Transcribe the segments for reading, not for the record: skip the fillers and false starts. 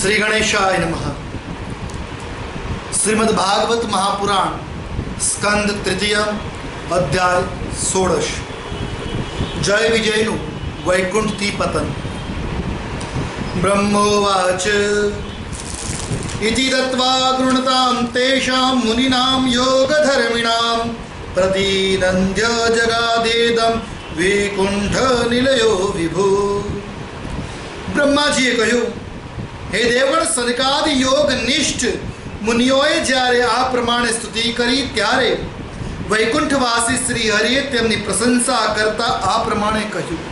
श्री गणेशाय नमः। श्रीमद् भागवत महापुराण स्कंद तृतीय अध्याय 16 जय विजयनु वैकुंठी पतन। ब्रह्मोवाच इति दत्वा गृणतां तेषां मुनीनां योगधर्मिणां प्रतिनन्द्य जगादेदं वैकुंठ निलयो विभु। ब्रह्माजीए કહ્યું, હે દેવગણ, સનકાદિ યોગ નિષ્ઠ મુનિઓએ જ્યારે આ પ્રમાણે સ્તુતિ કરી ત્યારે વૈકુંઠવાસી શ્રી હરિએ તેમની પ્રશંસા કરતા આ પ્રમાણે કહ્યું।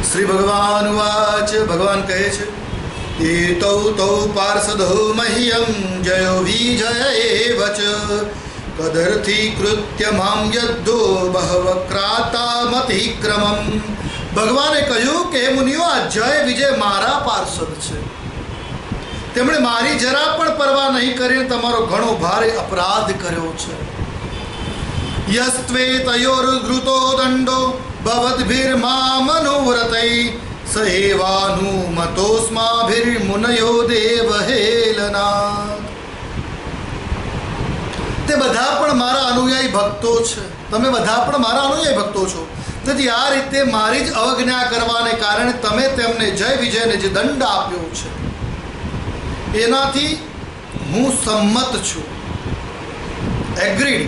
શ્રી ભગવાન વાચ, ભગવાન કહે છે, એતૌ તૌ પાર્ષદો મહ્યં જયો વિજય એવ ચ કદર્થી કૃત્ય મામ યદ્ધો બહવ ક્રાતા મતિક્રમમ। ભગવાને કહ્યું કે હે મુનિઓ, આ જય વિજય મારા પાર્ષદ છે। તેમણે મારી જરા પણ પરવા નહીં કરીને તમારો ઘણો ભારે અપરાધ કર્યો છે। યસ્ત્વે તયોર્ધૃતો દંડો ભવદ્ભિર્મામનુવ્રતૈ સહેવાનુમતોસ્માભિર્મુનયો દેવહેલના। તે બધા પણ મારા અનુયાયી ભક્તો છે। તમે બધા પણ મારા અનુયાયી ભક્તો છો। તેથી આ રીતે મારી જ અવજ્ઞા કરવાને કારણે તમે તેમને જય વિજયને જે દંડ આપ્યો છે એનાથી હું સંમત છું, એગ્રીડ।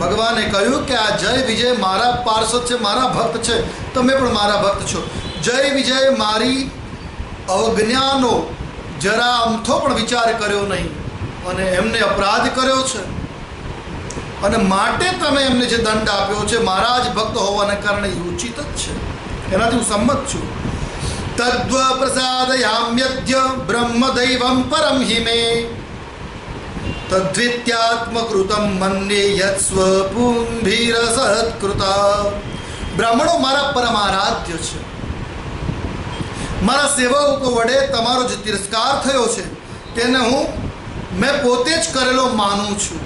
ભગવાને કહ્યું કે આ જય વિજય મારા પાર્ષદ છે, મારા ભક્ત છે, તમે પણ મારા ભક્ત છો। જય વિજય મારી અવજ્ઞાનો જરા અમથો પણ વિચાર કર્યો નહીં અને એમને અપરાધ કર્યો છે અને માટે તમે એમને જે દંડ આપ્યો છે મારા જ ભક્ત હોવાને કારણે ઉચિત જ છે, એનાથી હું સંમત છું। તદ્વ પ્રસાદયામ્યદ્ય બ્રહ્મદૈવં પરમ હિ મે તદ્વિત્યાત્મકૃતમ મન્યે યત્સ્વપુંભીરસત્કૃતા। બ્રાહ્મણો મારા પરમારાધ્ય છે। મારા સેવકો વડે તમારો જે તિરસ્કાર થયો છે તેને મેં પોતે જ કરેલો માનું છું।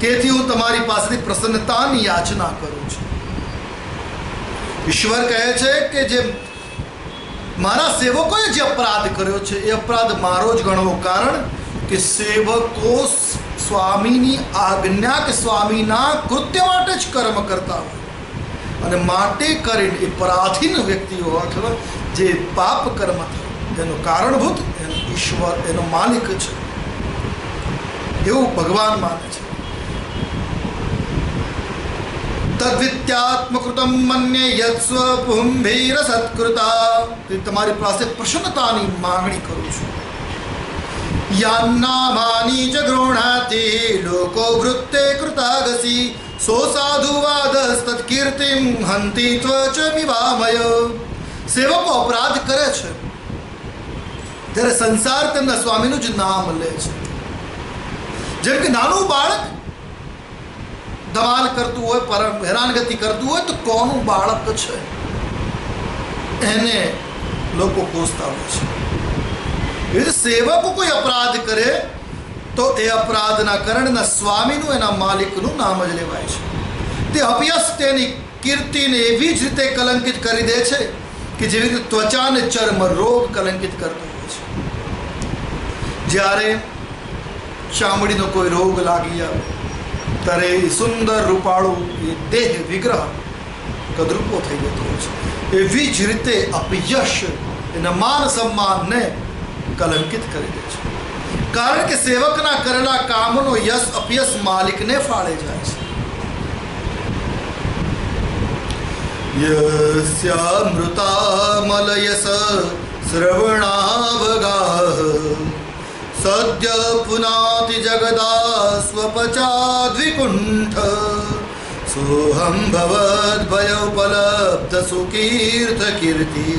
તેથી હું તમારી પાસેથી પ્રસન્નતાની યાચના કરું છું। ઈશ્વર કહે છે કે જે મારા સેવકોએ જે અપરાધ કર્યો છે એ અપરાધ મારો જ ગણવો, કારણ કે સેવકો સ્વામીની આજ્ઞા કે સ્વામીના કૃત્ય માટે જ કર્મ કરતા હોય અને માટે કરીને એ પરાધીન વ્યક્તિઓ અથવા જે પાપ કર્મ થાય એનું કારણભૂત ઈશ્વર, એનો માલિક છે, એવું ભગવાન માને છે। તદ્વિત્યાત્મકૃતમ મન્યે યત્સ્વપુંભીરસત્કૃતા। તમારી પાસે પ્રસન્નતાની માંગણી કરું છું। યાન્નામાની ચ ગૃણાતિ લોકો વૃત્તે કૃતાગસી સો સાધુવાદસ્તત્કીર્તિમ હંતિ ત્વચમિવામય। સેવકો અપરાધ કરે છે જ્યારે સંસાર તેમના સ્વામીનું જ નામ લે છે। જેમ કે નાનું બાળક ધમાલ કરતું હોય, પરમ હેરાનગતિ કરતું હોય તો કોનું બાળક છે એને લોકો કોસતા હોય છે। એ રીતે સેવકો કોઈ અપરાધ કરે તો એ અપરાધના કારણના સ્વામીનું, એના માલિકનું નામ જ લેવાય છે। તે અપયસ તેની કીર્તિને એવી જ રીતે કલંકિત કરી દે છે કે જેવી રીતે ત્વચા અને ચર્મ રોગ કલંકિત કરતો હોય છે। જ્યારે ચામડીનો કોઈ રોગ લાગી આવે ત્યારે સુંદર રૂપાળું એ દેહ વિગ્રહ કદરૂપો થઈ જતો હોય છે। એવી જ રીતે અપયશ એના માન સન્માનને કલંકિત કરી દે છે, કારણ કે સેવકના કરેલા કામનો યશ અપયશ માલિકને ફાળે જાય છે। યસ્યામૃતામલયસ શ્રવણાવગાહ સદ્ય પુનાતિ જગદાસ્વપચાદ્વિકુંઠ સોહમ ભવદ્ભયોપલબ્ધ સુકીર્થ કીર્તિ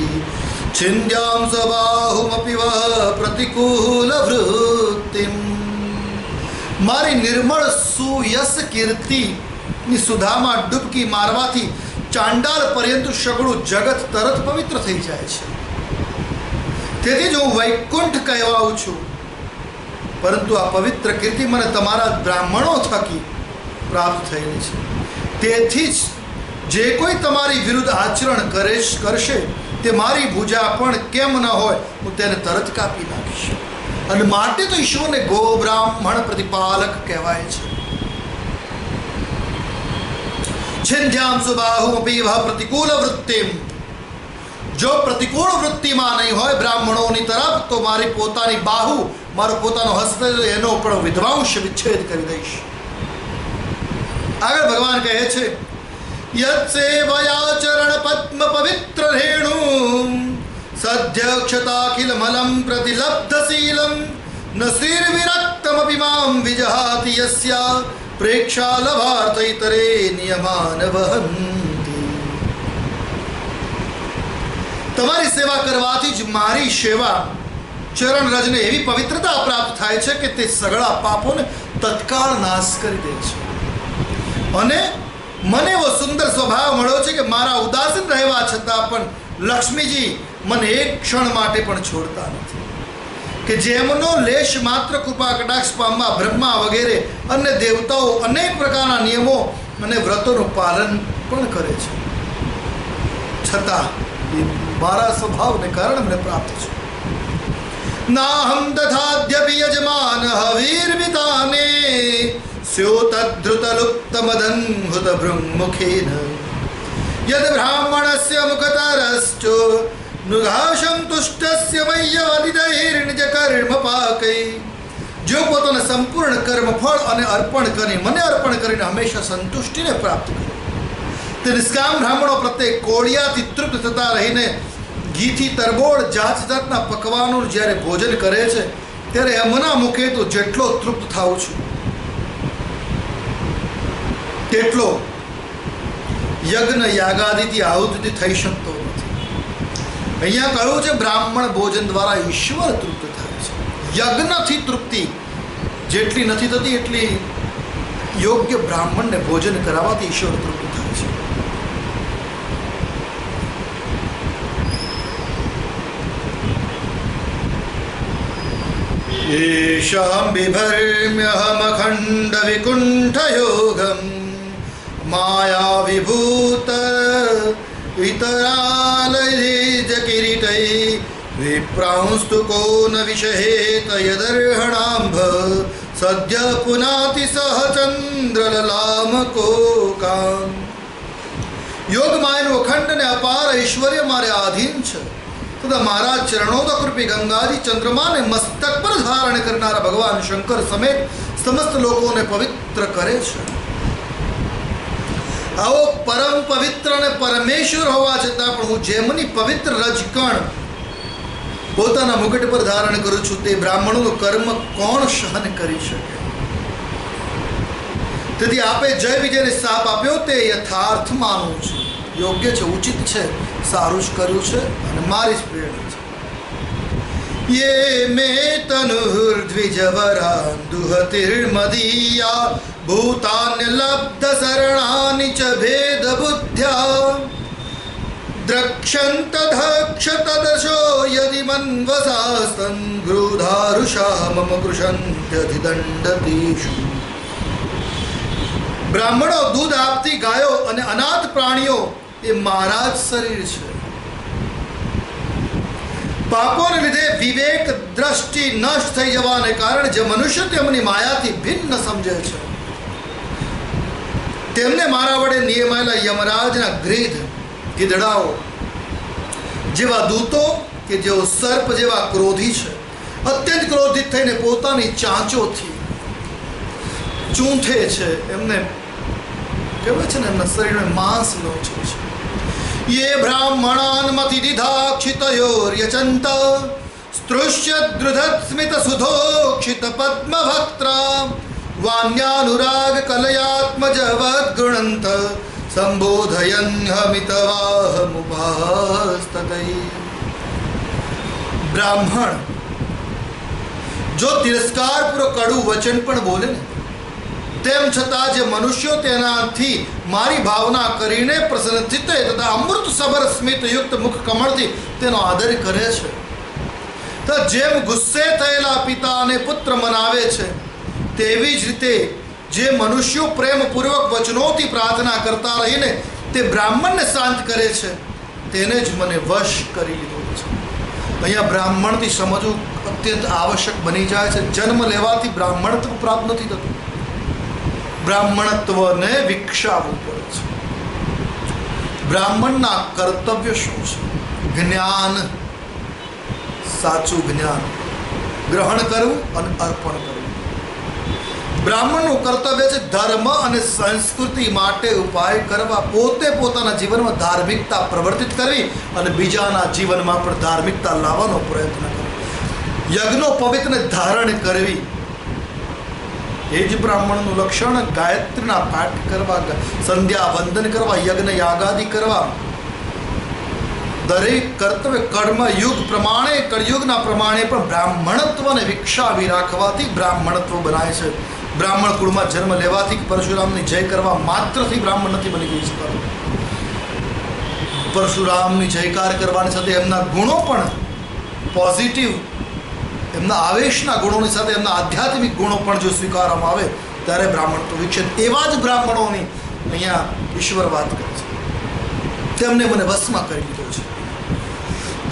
છિંદ્યામ સ્વબાહુમપી વહ પ્રતિકૂલ વૃત્તિમ। મારી નિર્મળ સુયશ કીર્તિની સુધામાં ડૂબકી મારવાથી ચાંડાલ પર્યંત સગળું જગત તરત પવિત્ર થઈ જાય છે। તેથી જ હું વૈકુંઠ કહેવાઉં છું, પરંતુ આ પવિત્ર કીર્તિ મને તમારા બ્રાહ્મણો થકી પ્રાપ્ત થયેલી છે। તેથી જ જે કોઈ તમારી વિરુદ્ધ આચરણ કરશે તે મારી ભુજા પણ કેમ ન હોય, હું તેને તરત કાપી નાખીશ. અને માટે તો ઈશ્વરને ગો બ્રાહ્મણ પ્રતિપાલક કહેવાય છે. છિંદ્યામ સુબાહુ અપી વહ પ્રતિકૂળ વૃત્તિમ. જો પ્રતિકૂળ વૃત્તિમાં નહીં હોય બ્રાહ્મણોની તરફ, તો મારી પોતાની બાહુ, મારો પોતાનો હસ્ત, એનો પણ વિધ્વાંસ વિચ્છેદ કરી દઈશ. આગળ ભગવાન કહે છે, યત સેવયા ચરણ પદ્મ પવિત્ર રેણુ સદ્યક્ષતાખિલ મલમ પ્રતિલબ્ધ શીલમ ન શ્રીર વિરક્તમપી મામ વિજહાતિ યસ્યા પ્રેક્ષા લભાર્થૈતરે નિયમાન વહંતિ. તમારી સેવા કરવાથી જ મારી સેવા ચરણ રજને એવી પવિત્રતા પ્રાપ્ત થાય છે કે તે સગળા પાપોને તત્કાળ નાશ કરી દે છે. અને મને એવો સુંદર સ્વભાવ મળ્યો છે કે મારા ઉદાસીન રહેવા છતાં પણ લક્ષ્મીજી મને એક ક્ષણ માટે પણ છોડતા નથી. કે જેમનો લેશ માત્ર કૃપા કટાક્ષ પામવા બ્રહ્મા વગેરે અન્ય દેવતાઓ અનેક પ્રકારના નિયમો અને વ્રતોનું પાલન પણ કરે છે, છતાં મારા સ્વભાવને કારણે મને પ્રાપ્ત છે. નાહમ દધાદ્યપિ યજમાન હવીર્વિતાને સ્યોતદ્રુતલુપ્તમદંહુત ભૃંગમુખેન યદ બ્રાહ્મણસ્ય મુખતરશ્ચો નુઘાશમ તુષ્ટસ્ય વૈયવદિદૈર્નિજ કર્મપાકૈ. જો પોતાના સંપૂર્ણ કર્મફળ અને અર્પણ કરી મને અર્પણ કરીને હંમેશા સંતુષ્ટિને પ્રાપ્ત કરે, તે નિષ્કામ બ્રાહ્મણો પ્રત્યે કોળિયાથી તૃપ્ત થતા રહીને ઘીથી તરબોળ જાત જાતના પકવાનો જ્યારે ભોજન કરે છે, ત્યારે એમના મુખે તો જેટલો તૃપ્ત થાઉં છું તેટલો યજ્ઞ યાગાદિથી આહુતિથી થઈ શકતો નથી. અહીંયા કહ્યું છે બ્રાહ્મણ ભોજન દ્વારા ઈશ્વર તૃપ્ત થાય છે. યજ્ઞથી તૃપ્તિ જેટલી નથી થતી એટલી યોગ્ય બ્રાહ્મણને ભોજન કરાવવાથી ઈશ્વર તૃપ્ત થાય છે. येषां बिभर्म्यहमखण्ड विकुण्ठयोगं माया विभूत इतरालयिजकिरीटै विप्रांस्तु को न विषहेत यदर्हणाम्भ सद्य पुनाति सह चंद्रललामकोकाम. યોગ માયનો અખંડ ને અપાર ઐશ્વર્ય મારે આધીન છે, તથા મારા ચરણોદકૃપી ગંગાજી ચંદ્રમાને મસ્તક પર ધારણ કરનારા ભગવાન શંકર સમેત સમસ્ત લોકોને પવિત્ર કરે છે. આવો પરમ પવિત્ર અને પરમેશ્વર હોવા છતાં પણ હું જેમની પવિત્ર રજકણ પોતાના મુકટ પર ધારણ કરું છું, તે બ્રાહ્મણોનું કર્મ કોણ સહન કરી શકે? તેથી આપે જય વિજયને શાપ આપ્યો તે યથાર્થ માનું છું, યોગ્ય છે, ઉચિત છે, સારું જ કર્યું છે અને મારી જ પ્રેરણા છે. યે મે તનુર્દ્વિજવરાન્દુહતિર્મદીયા ભૂતાન્ય લબ્ધ શરણાનિ ચ ભેદ બુદ્ધ્યા દ્રક્ષંત ધક્ષત દશો યદિ મન્વસાસ્તન ગૃધારુષા મમ કૃષંત્યધિદંડતીષુ. બ્રાહ્મણો, દૂધ આપતી ગાયો અને અનાથ પ્રાણીઓ એ મારા જ શરીર છે. પાપોને લીધે વિવેક દ્રષ્ટિ નષ્ટ થઈ જવાને કારણે જે મનુષ્ય તેમની માયાથી ભિન્ન સમજે છે, તેમને મારા વડે નિયમાયેલા યમરાજના ગ્રીધ ગીધડાઓ જેવા દૂતો કે જેઓ સર્પ જેવા ક્રોધી છે, અત્યંત ક્રોધિત થઈને પોતાની ચાંચોથી ચૂંથે છે, એમને કહેવાય છે ને એમના શરીરને માંસ નોચે છે. યે બ્રાહ્મણાન મતિ દિધાક્ષિતયોર્યચંત સ્તૃષ્ય દ્રુધત સ્મિત સુધોક્ષિત પદ્મ ભક્ત્રા વાન્યાનુરાગ કલયાત્મજવદ ગુણંત સંબોધયન હમિતવાહમુભાસ્તતૈ. બ્રાહ્મણ જો તિરસ્કારપૂર્વક કડું વચન પણ બોલે ને, તેમ છતાં જે મનુષ્યો તેનાથી મારી ભાવના કરીને પ્રસન્ન ચિત્તે તથા અમૃત સભર સ્મિત યુક્ત મુખ કમળથી તેનો આદર કરે છે, તો જેમ ગુસ્સે થયેલા પિતાને પુત્ર મનાવે છે, તેવી જ રીતે જે મનુષ્યો પ્રેમપૂર્વક વચનોથી પ્રાર્થના કરતા રહીને તે બ્રાહ્મણને શાંત કરે છે, તેને જ મને વશ કરી લીધો છે. અહીંયા બ્રાહ્મણથી સમજવું અત્યંત આવશ્યક બની જાય છે. જન્મ લેવાથી બ્રાહ્મણત્વ પ્રાપ્ત નથી થતું, બ્રાહ્મણત્વને વિકસાવવું પડે છે. બ્રાહ્મણના કર્તવ્ય શું છે? જ્ઞાન, સાચું જ્ઞાન ગ્રહણ કરવું અને અર્પણ કરવું. બ્રાહ્મણનું કર્તવ્ય છે ધર્મ અને સંસ્કૃતિ માટે ઉપાય કરવા, પોતે પોતાના જીવનમાં ધાર્મિકતા પ્રવર્તિત કરવી અને બીજાના જીવનમાં પણ ધાર્મિકતા લાવવાનો પ્રયત્ન કરવો. યજ્ઞો પવિત્રને ધારણ કરવી એ જ બ્રાહ્મણનું લક્ષણ. ગાયત્રીના પાઠ કરવા, સંધ્યા વંદન કરવા, યજ્ઞ યાગાદિ કરવા, દરેક કર્તવ્ય કર્મ યુગ પ્રમાણે, કળયુગના પ્રમાણે પણ બ્રાહ્મણત્વને વિકસાવી રાખવાથી બ્રાહ્મણત્વ બનાય છે. બ્રાહ્મણ કુળમાં જન્મ લેવાથી પરશુરામની જય કરવા માત્રથી બ્રાહ્મણ નથી બની ગઈ શકતો. પરશુરામની જયકાર કરવાની સાથે એમના ગુણો પણ પોઝિટિવ, એમના આવેશના ગુણોની સાથે એમના આધ્યાત્મિક ગુણો પણ જો સ્વીકારવામાં આવે ત્યારે બ્રાહ્મણત્વ વિકસે. એવા જ બ્રાહ્મણોની અહીંયા ઈશ્વર વાત કરે છે. તેમને મને વશમાં કરી લીધો છે.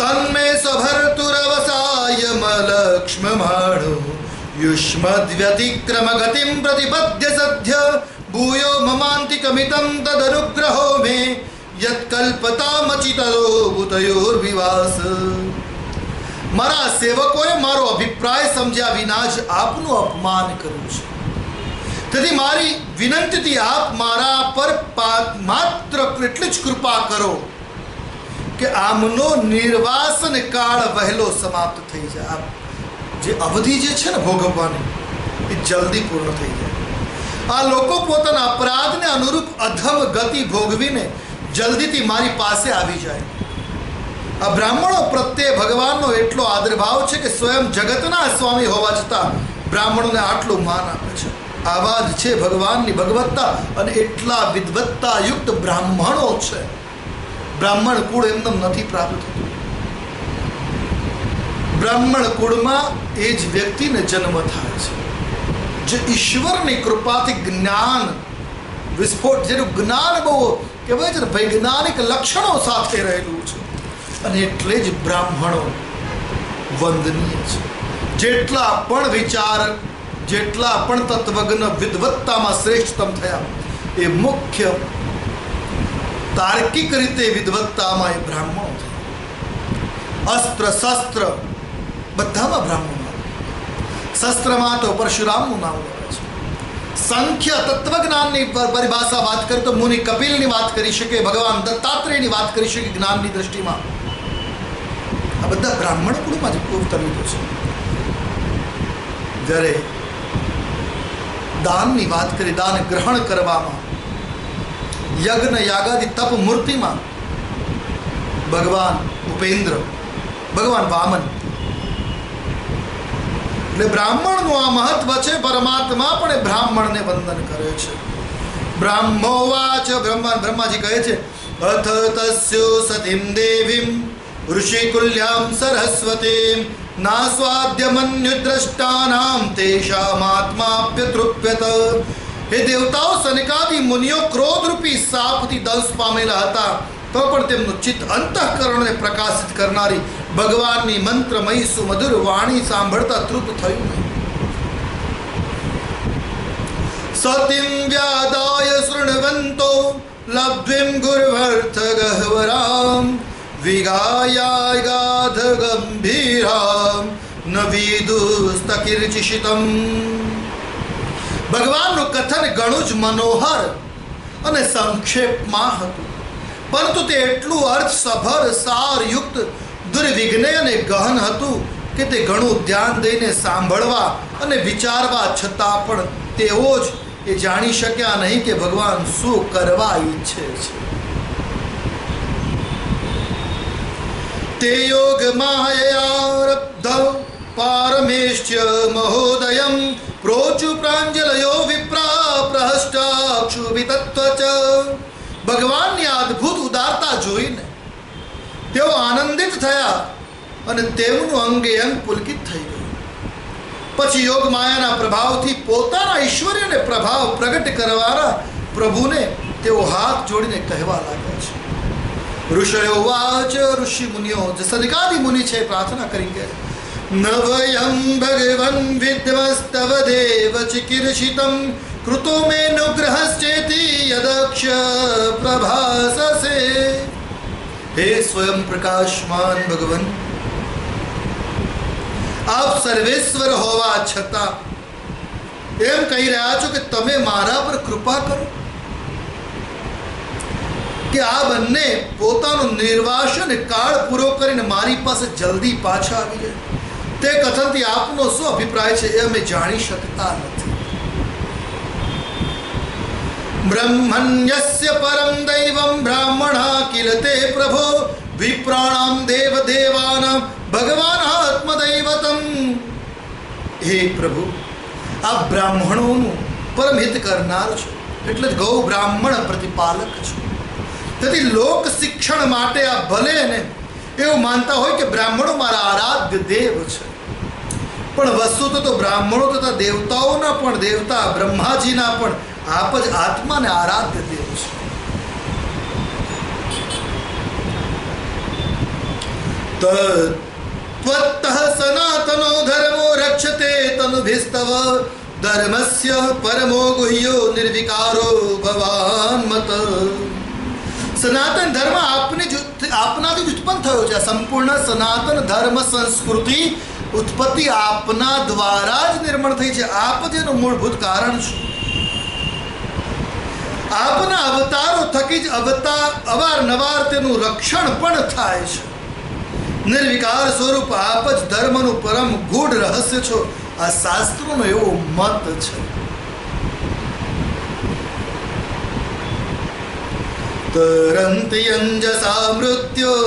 તન્મે સભર્તુરવસાય મલક્ષ્મમાણો યુષ્મદ્વ્યતિક્રમ ગતિમ પ્રતિપદ્ય સદ્ય ભૂયો મમાંતિકમિતં તદનુગ્રહો મે યત્કલ્પતામચિતરો ભૂતયોર્વિવાસ. મારા સેવકોએ મારો અભિપ્રાય સમજ્યા વિના જ આપનું અપમાન કર્યું છે. તેથી મારી વિનંતીથી આપ મારા પર માત્ર એટલી જ કૃપા કરો કે આમનો નિર્વાસન કાળ વહેલો સમાપ્ત થઈ જાય. જે અવધિ જે છે ને ભોગવવાની એ જલ્દી પૂર્ણ થઈ જાય. આ લોકો પોતાના અપરાધને અનુરૂપ અધમ ગતિ ભોગવીને જલ્દીથી મારી પાસે આવી જાય. આ બ્રાહ્મણો પ્રત્યે ભગવાનનો એટલો આદરભાવ છે કે સ્વયં જગતના સ્વામી હોવા છતાં બ્રાહ્મણોને આટલું માન આપે છે. આવા જ છે ભગવાનની ભગવત્તા અને એટલા વિદ્વત્તા યુક્ત બ્રાહ્મણો છે. બ્રાહ્મણ કુળ એમનેમ નથી પ્રાપ્ત થતું. બ્રાહ્મણ કુળમાં એ જ વ્યક્તિને જન્મ થાય છે જે ઈશ્વરની કૃપાથી જ્ઞાન વિસ્ફોટ, જેનું જ્ઞાન બહુ કહેવાય છે ને વૈજ્ઞાનિક લક્ષણો સાથે રહેલું છે. અને એટલે જ બ્રાહ્મણો વંદનીય છે. જેટલા પણ વિચાર, જેટલા પણ તત્વજ્ઞ વિદ્વત્તામાં શ્રેષ્ઠતમ થયા એ મુખ્ય તાર્કિક રીતે વિદ્વત્તામાં એ બ્રાહ્મણો થયા. અસ્ત્ર શસ્ત્ર બધામાં બ્રાહ્મણો. શસ્ત્રમાં તો પરશુરામનું નામ લેવાય છે. સંખ્ય તત્વજ્ઞાનની પરિભાષા વાત કરી તો મુનિ કપિલની વાત કરી શકે, ભગવાન દત્તાત્રેયની વાત કરી શકે જ્ઞાનની દ્રષ્ટિમાં. આ બધા બ્રાહ્મણ કુળમાં જ અવતરિત છે. જ્યારે દાનની વાત કરી, દાન ગ્રહણ કરવામાં, યજ્ઞ યાગાદિ તપ મૂર્તિમાં ભગવાન ઉપેન્દ્ર, ભગવાન વામન, એટલે બ્રાહ્મણનું આ મહત્વ છે. પરમાત્મા પણ એ બ્રાહ્મણને વંદન કરે છે. બ્રાહ્મોવાચ, બ્રહ્માજી કહે છે અથ તસ્યો સતીમ દેવીમ ઋષિકુલ્યામ સરસ્વતીમ નાસ્વાદ્યમન્યુદ્રષ્ટાનામ તેષામાત્માપ્યતૃપ્યત. હે દેવતાઓ, સનકાદિ મુનિઓ ક્રોધરૂપી સાપથી દંશ પામેલા હતા તો પણ તેમનું ચિત્ત અંતઃકરણને પ્રકાશિત કરનારી ભગવાનની મંત્રમયી સુમધુર વાણી સાંભળતા તૃપ્ત થયું નહીં. સતીમ વ્યાદાય શૃણવંતો લબ્ધ્વિમ ગુર્વર્થ ગહ્વરામ વિગાયા ગાધ ગંભીરામ ન વિદુસ્તકીર્ચિષિતમ. ભગવાનનું કથન ઘણું જ મનોહર અને સંક્ષેપમાં હતું, પરંતુ તે એટલું અર્થસભર, સારયુક્ત, દુર્વિઘ્ને અને ગહન હતું કે તે ઘણું ધ્યાન દઈને સાંભળવા અને વિચારવા છતાં પણ તેઓ જ એ જાણી શક્યા નહીં કે ભગવાન શું કરવા ઈચ્છે છે. તે યોગ માયારબ્ધ પારમેશ્ય મહોદયમ પ્રોચુ પ્રાંજલયો વિપ્રા પ્રહષ્ટાક્ષુ વિતત્વચ. ભગવાનની અદ્ભુત ઉદારતા જોઈને તેઓ આનંદિત થયા અને તેમનું અંગે અંગ પુલકિત થઈ ગયું. પછી યોગ માયાના પ્રભાવથી પોતાના ઈશ્વર્યને પ્રભાવ પ્રગટ કરવાના પ્રભુને તેઓ હાથ જોડીને કહેવા લાગ્યા છે ઋષયો વાચ ઋષિ મુનિઓ જે સનકાદિ મુનિ છે પ્રાર્થના કરી કે નવયં ભગવન વિદ્વસ્તવ દેવ ચિકીર્ષિતમ કૃતો મેનુગ્રહશ્ચેતિ યદક્ષ પ્રભાસસે. હે સ્વયં પ્રકાશમાન ભગવાન, આપ સર્વેશ્વર હોવા છતાં એમ કહી રહ્યા છો કે તમે મારા પર કૃપા કરો કે આ બંને પોતાનો નિર્વાસન કાળ પૂરો કરીને મારી પાસે જલ્દી પાછા આવી જાય. તે કથનથી આપનો શું અભિપ્રાય છે એ અમે જાણી શકતા નથી. બ્રહ્મણ્યસ્ય પરમ દૈવમ બ્રાહ્મણા કિલ તે પ્રભો વિપ્રાણામ દેવ દેવાનામ ભગવાન આત્મદૈવતમ. હે પ્રભુ, આપ બ્રાહ્મણોનું પરમ હિત કરનાર છો, એટલે જ ગૌ બ્રાહ્મણ પ્રતિપાલક છો. તેથી લોક શિક્ષણ માટે આ ભલે ને એવું માનતા હોય કે બ્રાહ્મણો મારા આરાધ્ય દેવ છે, પણ વસ્તુ તો બ્રાહ્મણો તથા દેવતાઓના પણ દેવતા બ્રહ્માજીના પણ આપ જ આત્માને આરાધ્ય દેવ છે. ત્વત્તઃ સનાતનો ધર્મો રક્ષતે તનુભિસ્તવ ધર્મસ્ય પરમો ગુહ્યો નિર્વિકારો ભવાન મત. સનાતન ધર્મ આપનાથી જ ઉત્પન્ન થયો છે. સંપૂર્ણ સનાતન ધર્મ સંસ્કૃતિ ઉત્પત્તિ આપના દ્વારા જ નિર્માણ થઈ છે. આપ જ એનું મૂળભૂત કારણ છો. આપના અવતારો થકી જ અવારનવાર તેનું રક્ષણ પણ થાય છે. નિર્વિકાર સ્વરૂપ આપ જ ધર્મનું પરમ ગૂઢ રહસ્ય છો. આ શાસ્ત્રોનો એવો મત છે. તરંતિ અંજસા મૃત્યુ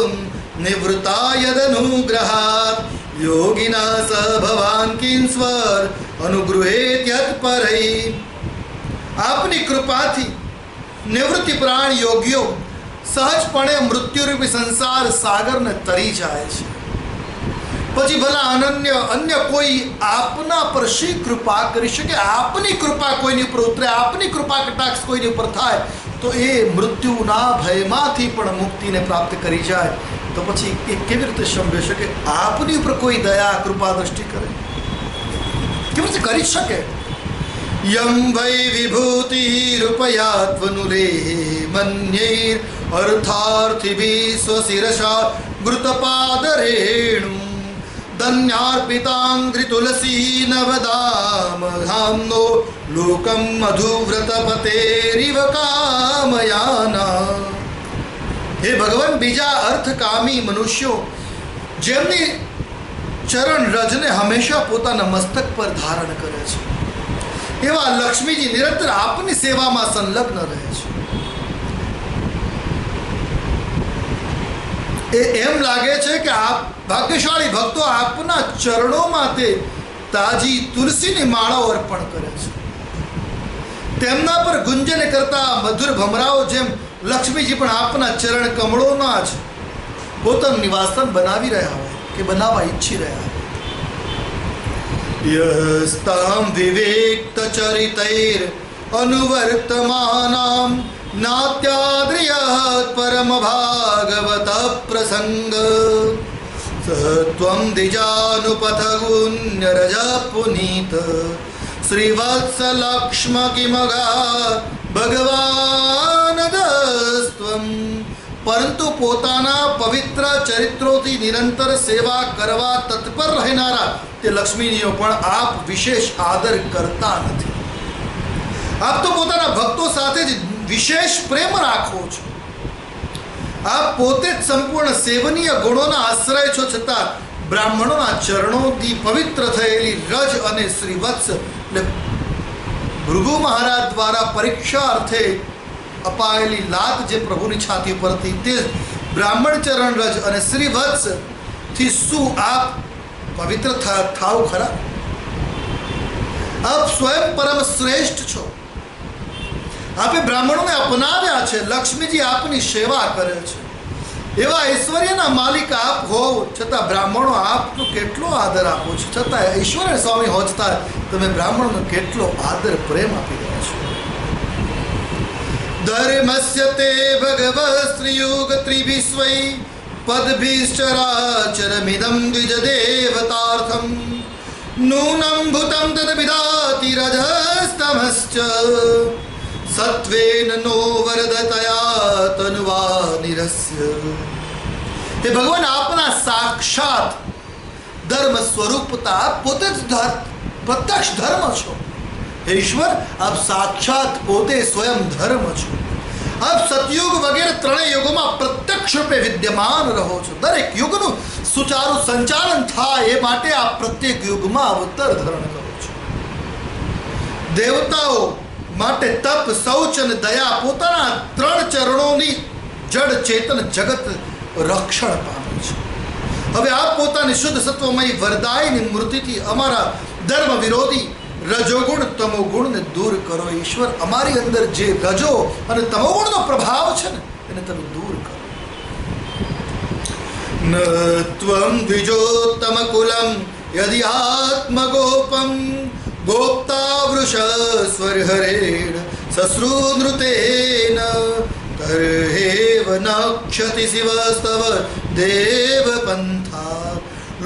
નિવૃત્તા યદનુગ્રહાત યોગિના સ ભવાન કિંસ્વર અનુગૃહેત યત્પરૈ. આપની કૃપાથી નિવૃત્તિ પ્રાણ યોગીઓ સહજપણે મૃત્યુરૂપી સંસાર સાગરને તરી જાય છે. પછી ભલા અન્ય કોઈ આપના પર શી કૃપા કરી શકે? આપની કૃપા કોઈની ઉપર ઉતરે, આપની કૃપા કટાક્ષ કોઈની ઉપર થાય તો એ મૃત્યુના ભયમાંથી પણ મુક્તિને પ્રાપ્ત કરી જાય. તો પછી એ કેવી રીતે સંભવી શકે? આપની ઉપર કોઈ દયા કૃપા દ્રષ્ટિ કરે, કેવી રીતે કરી શકે? યમ વૈ વિભૂતિ રૂપયાત્વનુલેહે મન્યૈર અર્થાર્થિભિ સ્વશિરસા ગૃતપાદરેણુ ધન્યાર્પિતાંઘ્રિ તુલસી નવદામહામ્નો લોકમ મધુવ્રતપતેરિવ કામયાના. હે ભગવાન, બીજા અર્થકામી મનુષ્યો જેમની ચરણ રજને હંમેશા પોતાના મસ્તક પર ધારણ કરે છે, એવા લક્ષ્મીજી નિરંતર આપની સેવામાં સંલગ્ન રહે છે. એમ લાગે છે કે આપ ભાગ્યશાળી ભક્તો આપના ચરણોમાં તે તાજી તુલસીની માળાઓ અર્પણ કરે છે. તેમના પર ગુંજન કરતા મધુર ભમરાઓ જેમ લક્ષ્મીજી પણ આપના ચરણ કમળોના જ પોતાનું નિવાસસ્થાન બનાવી રહ્યા હોય કે બનાવવા ઈચ્છી રહ્યા હોય. યસ્તામ વિવેક્ત ચરિતૈર અનુવર્તમાનામ નાત્યાદ્રિયત પરમ ભાગવત પ્રસંગ સત્વમ દ્વિજાનુપથગુન્ય રજ પુનીત શ્રીવત્સ લક્ષ્મ કિમગા ભગવાન દસ્ત્વમ. પરંતુ પોતાના પવિત્ર ચરિત્રોથી નિરંતર સેવા કરવા તત્પર રહેનારા તે લક્ષ્મીજીઓ પણ આપ વિશેષ આદર કરતા નથી. આપ તો પોતાના ભક્તો સાથે જ વિશેષ પ્રેમ રાખો છો. આપ પોતે જ સંપૂર્ણ સેવનીય ગુણોના આશ્રય છો, છતાં બ્રાહ્મણોના ચરણોથી પવિત્ર થયેલી રજ અને શ્રીવત્સ એટલે ભૃગુ મહારાજ દ્વારા પરીક્ષા અર્થે અપાયેલી લાત જે પ્રભુની છાતી પર હતી તે બ્રાહ્મણ ચરણ રજ અને શ્રીવત્સ થી શું આપ પવિત્ર થાવ ખરા? આપ સ્વયં પરમ શ્રેષ્ઠ છો. આપે બ્રાહ્મણોને અપનાવ્યા છે. લક્ષ્મીજી આપની સેવા કરે છે. એવા ઐશ્વર્યના માલિક આપ હોવ છતાં બ્રાહ્મણો આપનો કેટલો આદર આપો છો. છતાં ઐશ્વર્ય સ્વામી હોજતા તમે બ્રાહ્મણોનો કેટલો આદર પ્રેમ આપી રહ્યા છો. ધર્મસ્ય તે ભગવઃ સ્ત્રીયુગ ત્રિભિસ્વૈ પદભિશ્ચરાચરમિદં દ્વિજ દેવતાર્થમ નૂનં ભૂતં તદ વિદાતિ રજસ્તમશ્ચ સત્વેન નો વરદતયા તન્વા નિરસ્ય. હે ભગવાન, આપના સાક્ષાત ધર્મ સ્વરૂપતા, આપ પોતે જ પ્રત્યક્ષ ધર્મ છો. હે ઈશ્વર, આપ સાક્ષાત પોતે સ્વયં ધર્મ છો. આપ સતયુગ વગેરે ત્રણેય યુગોમાં પ્રત્યક્ષ રૂપે વિદ્યમાન રહો છો. દરેક યુગનું સુચારું સંચાલન થાય એ માટે આપ પ્રત્યેક યુગમાં અવતર ધારણ કરો છો. દેવતાઓ માટે તપ, શૌચ અને દયા પોતાના ત્રણ ચરણોની જડ ચેતન જગત રક્ષણ પામે છે. હવે આપ પોતાની શુદ્ધ સત્વમય વરદાયની મૂર્તિથી અમારા ધર્મ વિરોધી રજોગુણ તમોગુણને દૂર કરો. ઈશ્વર, અમારી અંદર જે રજો અને તમોગુણનો પ્રભાવ છે ને એને તમે દૂર કરો. ન ત્વં દ્વિજોત્તમ કુલમ યદિ આત્મગોપમ ગોપ્તા વૃષસ્વર હરેણ સશ્રુનૃતેન તર્હેવ ન ક્ષતિ શિવસ્તવ દેવ પંથા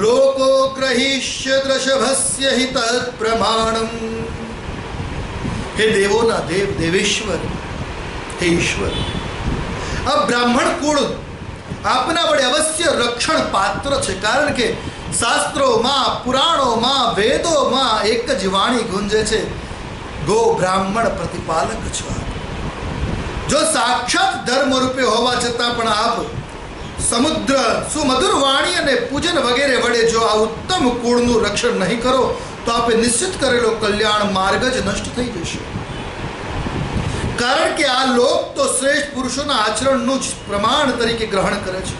લોકો ગ્રહિષ્ય દ્રષભસ્ય હિ તત્ પ્રમાણમ. હે દેવોના દેવ, દેવેશ્વર, હે ઈશ્વર, આ બ્રાહ્મણ કુળ આપના વડે અવશ્ય રક્ષણ પાત્ર છે. કારણ કે શાસ્ત્રોમાં, પુરાણોમાં, વેદોમાં એક જ વાણી ગુંજે છે, ગો બ્રાહ્મણ પ્રતિપાલક છો. જો સાક્ષાત ધર્મ રૂપે હોવા છતાં પણ આપ સમુદ્ર સુમધુર વાણી અને પૂજન વગેરે વડે જો આ ઉત્તમ કુળનું રક્ષણ નહીં કરો તો આપે નિશ્ચિત કરેલો કલ્યાણ માર્ગ જ નષ્ટ થઈ જશે. કારણ કે આ લોક તો શ્રેષ્ઠ પુરુષોના આચરણનું જ પ્રમાણ તરીકે ગ્રહણ કરે છે.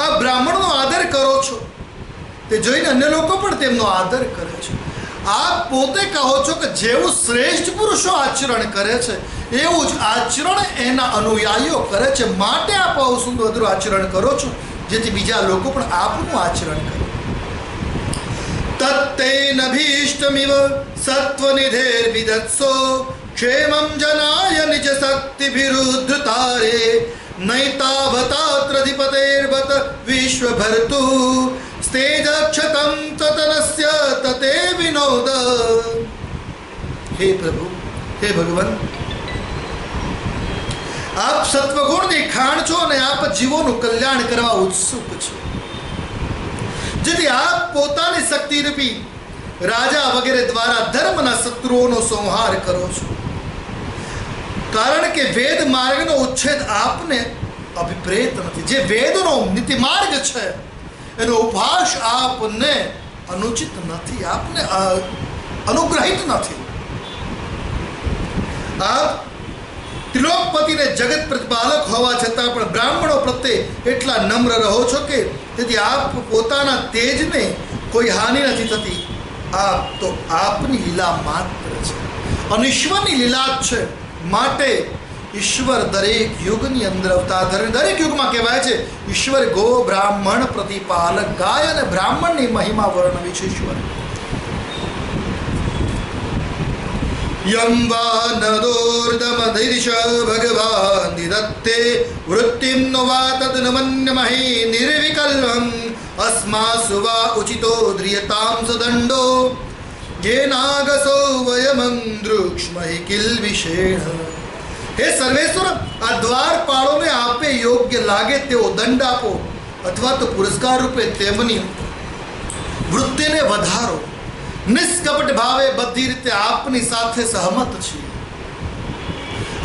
આ બ્રાહ્મણનો આદર કરો છો તે જોઈને અન્ય લોકો પણ તેમનો આદર કરે છે. આપ પોતે કહો છો કે જેવું શ્રેષ્ઠ પુરુષો આચરણ કરે છે એવું જ આચરણ એના અનુયાયીઓ કરે છે. માટે આપ આવું સુંદર આચરણ કરો છો જેથી બીજા લોકો પણ આપનું આચરણ કરે. તત્તેનભીષ્ટમિવ સત્વનિધેર્વિદત્સો ક્ષેમં જનાય નિજ શક્તિભિરુદ્ધતારે નૈતાવતાત્રધિપતેર્વત વિશ્વભર્તુ સ્તેજક્ષતં તતનસ્ય તતે વિનોદ. હે પ્રભુ, હે ભગવાન, આપ સત્વગુણની ખાણ છો અને આપ જીવોનું કલ્યાણ કરવા ઉત્સુક છો. જેથી આપ પોતાની શક્તિરૂપી રાજા વગેરે દ્વારા ધર્મના શત્રુઓનો સંહાર કરો છો. કારણ કે વેદ માર્ગનો ઉચ્છેદ આપને અભિપ્રેત નથી. જે વેદનો નીતિ માર્ગ છે એનો ઉપહાસ આપને અનુચિત નથી, આપને અનુગ્રહિત નથી. આપ ત્રિલોકપતિને જગત પ્રતિપાલક હોવા છતાં પણ બ્રાહ્મણો પ્રત્યે એટલા નમ્ર રહો છો કે તેથી આપ પોતાના તેજને કોઈ હાનિ નથી થતી. આપ તો આપની લીલા માત્ર છે, અનિશ્વરની લીલા જ છે. માટે ઈશ્વર દરેક યુગની અંદર અવતાર ધરે. દરેક યુગમાં કહેવાય છે ઈશ્વર ગો બ્રાહ્મણ પ્રતિપાલક. ગાય અને બ્રાહ્મણની મહિમા વર્ણવી છે ઈશ્વર. યમ વા નદોર્દમધિર્ષ ભગવાન દિદત્તે વૃત્તિમ નો વા તદનમન્યમહી નિર્વિકલ્પમ અસ્માસુ વા ઉચિતો દ્રિયતામ સદંડો જેનાગસો વયમંદ્રુક્ષ્મહિ કિલ્વિષેણ. હે સર્વેશ્વર, આ દ્વારપાળોને આપે યોગ્ય લાગે તેવો દંડ આપો અથવા તો પુરસ્કાર રૂપે તેમની વૃત્તિને વધારો. નિષ્કપટ ભાવે બધી રીતે આપની સાથે સહમત છીએ.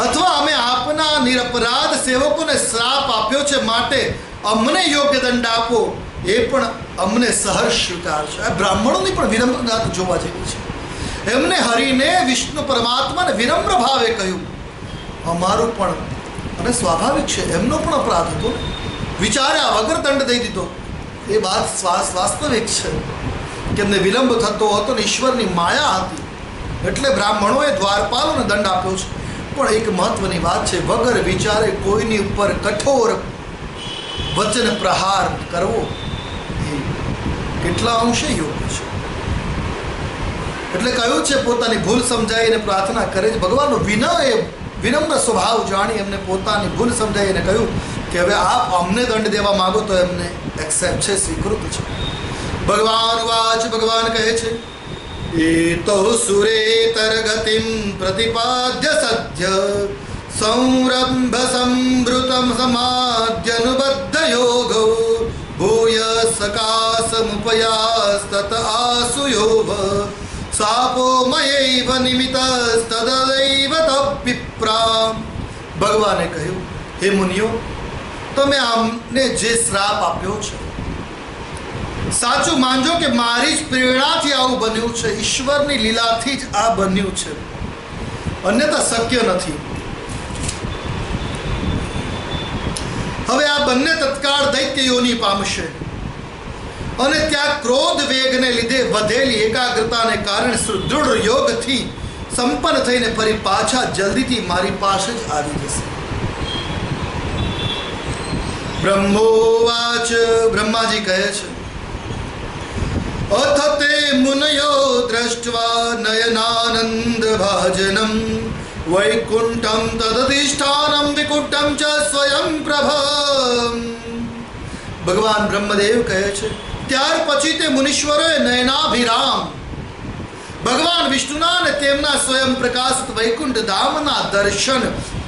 અથવા અમે આપના નિરપરાધ સેવકોને શ્રાપ આપ્યો છે માટે અમને યોગ્ય દંડ આપો, એ પણ અમને સહર્ષ સ્વીકાર છે. આ બ્રાહ્મણોની પણ વિનમ્રતા જોવા જેવી છે. એમને હરિને વિષ્ણુ પરમાત્માને વિનમ્ર ભાવે કહ્યું, અમારું પણ, અને સ્વાભાવિક છે એમનો પણ અપરાધ હતો, વિચાર્યા વગર દંડ દઈ દીધો. એ વાત વાસ્તવિક છે કે એમને વિલંબ થતો હતો ને ઈશ્વરની માયા હતી એટલે બ્રાહ્મણોએ દ્વારપાલોને દંડ આપ્યો છે. પણ એક મહત્વની વાત છે, વગર વિચારે કોઈની ઉપર કઠોર વચન પ્રહાર કરવો એ કેટલા અંશે યોગ્ય છે. એટલે કહ્યું છે પોતાની ભૂલ સમજાવીને પ્રાર્થના કરે છે. ભગવાનનો વિનમ્ર સ્વભાવ જાણી એમને પોતાની ભૂલ સમજાઈ અને કહ્યું કે હવે આપ અમને દંડ દેવા માગો તો એમને એક્સેપ્ટ છે, સ્વીકૃત છે. ભગવાન વાચ, ભગવાન કહે છે એતો સુરેતર ગતિમ પ્રતિપાદ્ય સત્ય સંરંભ સંભૃતમ સમાદ્યનુબદ્ધ યોગો ભૂય સકાસમુપયાસ્તત આસુયોભ સાપો મયૈવ નિમિત્તસ્તદૈવ તપિપ્રા. ભગવાને કહ્યું હે મુનિઓ, તમે આમને જે શ્રાપ આપ્યો છે સાચું માનજો કે મારી જ પ્રેરણાથી આવું બન્યું છે, ઈશ્વરની લીલાથી જ આ બન્યું છે, અન્યથા શક્ય નથી. હવે આ બંને તત્કાળ દૈત્ય યોનિ પામશે અને ત્યાં ક્રોધ વેગને લીધે વધેલી એકાગ્રતાને કારણે સુદૃઢ યોગથી સંપન્ન થઈને ફરી પાછા જલ્દીથી મારી પાસે જ આવી જશે. બ્રહ્મોવાચ, બ્રહ્માજી કહે છે અથ તે મુનયો દ્રષ્ટવા નયનાનંદ ભાજનમ વૈકુંઠમ તદધિષ્ઠાનમ વિકુંઠમ ચ સ્વયં પ્રભ. ભગવાન બ્રહ્મદેવ કહે છે ત્યાર પછી તે મુનીશ્વરોએ નયનાભિરામ ભગવાન વિષ્ણુના અને તેમના સ્વયં પ્રકાશિત વૈકુંઠ ધામના દર્શન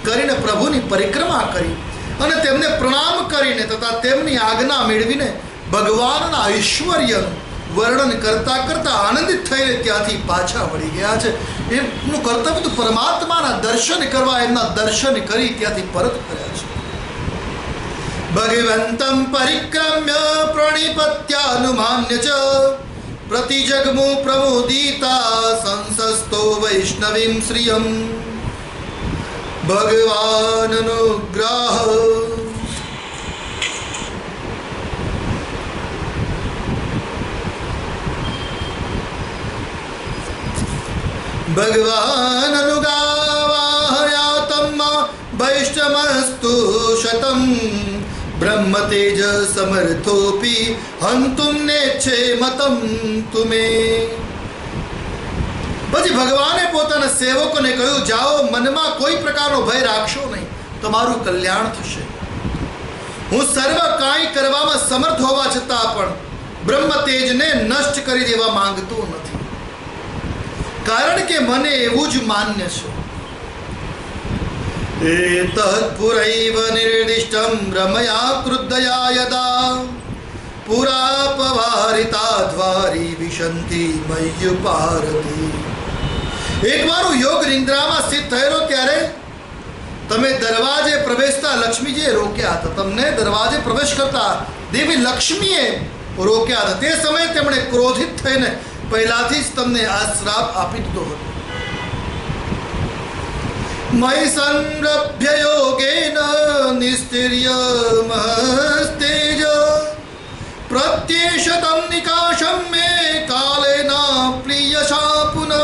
કરીને પ્રભુની પરિક્રમા કરી અને તેમને પ્રણામ કરીને તથા તેમની આજ્ઞા મેળવીને ભગવાનના ઐશ્વર્યનું વર્ણન કરતા કરતા આનંદિત થઈને ત્યાંથી પાછા વળી ગયા છે. એમનું કર્તવ્ય તો પરમાત્માના દર્શન કરવા, એમના દર્શન કરી ત્યાંથી પરત કર્યા છે. ભગવંતમ પરિક્રમ્ય પ્રણિપત્યાનુમાન્ય ચ પ્રતિજગ્મુ પ્રમોદિતા સંસસ્તો વૈષ્ણવીમ શ્રિયમ. ભગવાનનુગ્રહ. ભગવાનનુગાવાહયાતમ વૈષ્ણવસ્તુ શતમ બ્રહ્મ તેજ સમર્થોપી હંતુમ નેચ્છે મતમ તુમે. પછી ભગવાને પોતાના સેવકોને કહ્યું જાઓ, મનમાં કોઈ પ્રકારનો ભય રાખશો નહીં, તમારું કલ્યાણ થશે. હું સર્વ કાંઈ કરવામાં સમર્થ હોવા છતાં પણ બ્રહ્મ તેજને નષ્ટ કરી દેવા માંગતો નથી, કારણ કે મને એવું જ માન્ય છે. એતત્ પુરૈવ નિર્દિષ્ટં રમયા ક્રુદ્ધયા યદા પુરાપવારિતા દ્વારી વિશંતિ મય્યુપારતી. એકવાર હું યોગ નિંદ્રામાં સ્થિત થયેલો ત્યારે તમે દરવાજે પ્રવેશતા લક્ષ્મીજીએ રોક્યા હતા. તમને દરવાજે પ્રવેશ કરતા દેવી લક્ષ્મીએ રોક્યા હતા. તે સમયે તેમણે ક્રોધિત થઈને પહેલાથી જ તમને આ શ્રાપ આપી દીધો હતો. મય સંરભ્ય યોગેન નિસ્તિર્ય મહસ્તેજ પ્રત્યેશતમ નિકાશમ મે કાલેના પ્રિયશા પુનઃ.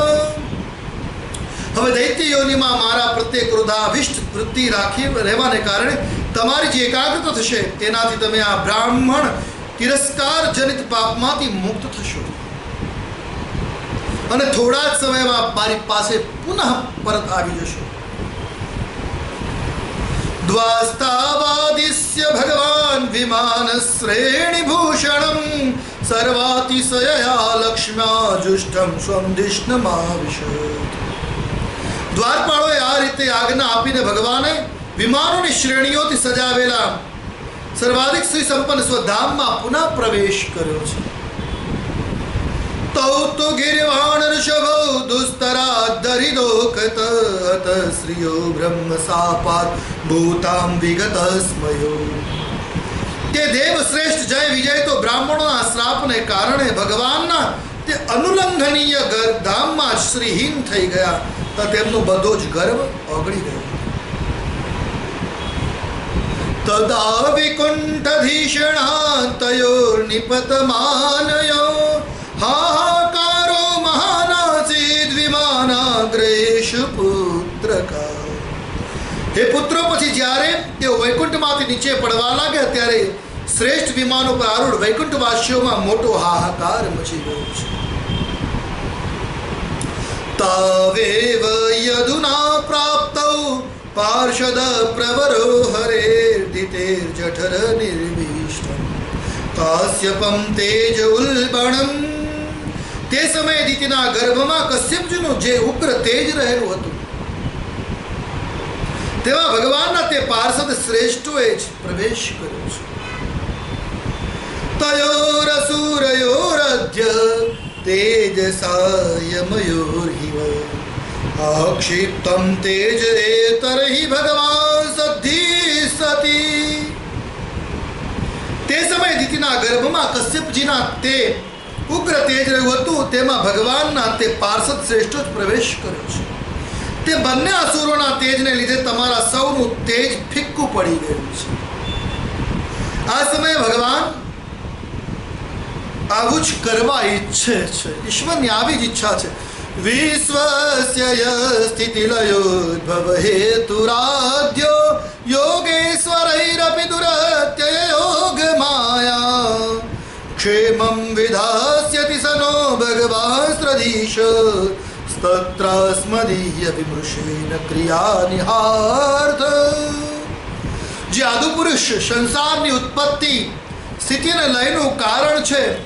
હવે દૈત્ય યોનિમાં મારા પ્રત્યે ક્રોધાભિષ્ટ વૃત્તિ રાખી રહેવાને કારણે તમારી જે એકાગ્રતા થશે તેનાથી તમે આ બ્રાહ્મણ તિરસ્કાર જનિત પાપમાંથી મુક્ત થશો અને થોડા જ સમયમાં મારી પાસે પુનઃ પરત આવી જશો. દ્વાસ્તાવાદિસ્ય ભગવાન વિમાન શ્રેણી ભૂષણમ સર્વાતિશયયા લક્ષ્મ્યા જુષ્ટમ સ્વમ દિષ્ણમાવિશ. દ્વારપાળોએ આ રીતે આજ્ઞા આપીને ભગવાને વિમાનોની શ્રેણીઓથી સજાવેલા સર્વાધિક શ્રી સંપન્ન સ્વધામમાં પુનઃ પ્રવેશ કર્યો છે. તૌ તો ગિરવાણ ઋષભો દુસ્તરાદરિદોકત અત શ્રિયો બ્રહ્મ સાપાત ભૂતામ વિગત સ્મયો. તે દેવ શ્રેષ્ઠ જય વિજય તો બ્રાહ્મણોના શ્રાપને કારણે ભગવાનના તે અનુલંઘનીય ધામમાં શ્રીહીન થઈ ગયા તો તેમનો બધો જ ગર્વ ઓગળી ગયો. તદા વિકુંઠધીષણા તયોર્નિપતમાનયો હાહાકારો મહાનાસીદ વિમાનાગ્રેષુ પુત્રકા. હે પુત્રો, પછી જ્યારે તેઓ વૈકુંઠમાંથી નીચે પડવા લાગ્યા ત્યારે શ્રેષ્ઠ વિમાનો પર આરૂઢ વૈકુંઠવાસીઓમાં મોટો હાહાકાર મચી ગયો છે. તાવેવ યદુના પ્રાપ્તૌ पार्षद प्रवरो हरेर्दितेर्जठर निर्विष्टम काश्यपम तेज उल्बणम. તે સમયે દિતિના ગર્ભમાં કશ્યપજીનું જે ઉગ્ર તેજ રહેલું હતું તેમાં ભગવાનના તે પાર્ષદ શ્રેષ્ઠોએ જ પ્રવેશ કર્યો છે. તયોરસુરયોરધ્ય તેજસાયમયોર્હિવ આક્ષિપ્તમ તેજ એતરહિ ભગવાન સદ્ધિસતી. તે સમયે દિતિના ગર્ભમાં કશ્યપજીના તે ઉગ્ર તેજ રહ્યું હતું તેમાં ભગવાનના તે પાર્ષદ શ્રેષ્ઠો જ પ્રવેશ કર્યો છે. તે બંને અસુરોના તેજને લીધે તમારા સૌનું તેજ ફિક્કું પડી ગયું છે. આ સમયે ભગવાન આવું જ કરવા ઈચ્છે છે. ઈશ્વરની આવી જ ઈચ્છા છે. વિશ્વસ્ય સ્થિતિલયોદ્ભવ હેતુરાદ્યો યોગેશ્વરૈરપી દુરત્યય યોગ માયા ક્ષેમં વિધાસ્યતિ સનો ભગવાસ્ત્રધીશ સ્તત્રાસ્મદીય વિમૃષેન ક્રિયા નિહાર્થ. જે આદિપુરુષ સંસારની ઉત્પત્તિ સ્થિતિને લયનું કારણ છે,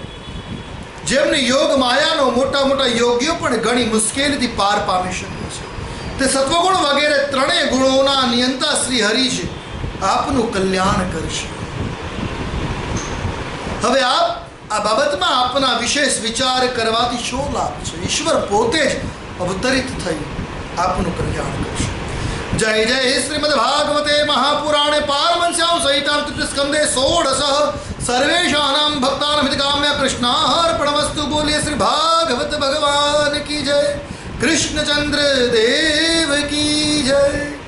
જેમની યોગ માયાનો મોટા મોટા યોગીઓ પણ ઘણી મુશ્કેલીથી પાર પામી શકે છે, તે સત્વગુણ વગેરે ત્રણેય ગુણોના નિયંતા શ્રી હરિ છે, આપનું કલ્યાણ કરશે. હવે આપ આ બાબતમાં આપના વિશેષ વિચાર કરવાથી શો લાભ છે? ઈશ્વર પોતે જ અવતરિત થઈ આપનું કલ્યાણ કરશે. જય જય શ્રીમદ ભાગવતે મહાપુરાણે પારમહંસ્યામ સહિતામ તૃતીય સ્કંદે 16 સર્વેશાનામ ભક્તાનામ હિતકામ્ય કૃષ્ણાર્પણમસ્તુ. બોલીએ શ્રી ભાગવત ભગવાન કી જય. કૃષ્ણચંદ્ર દેવ કી જય.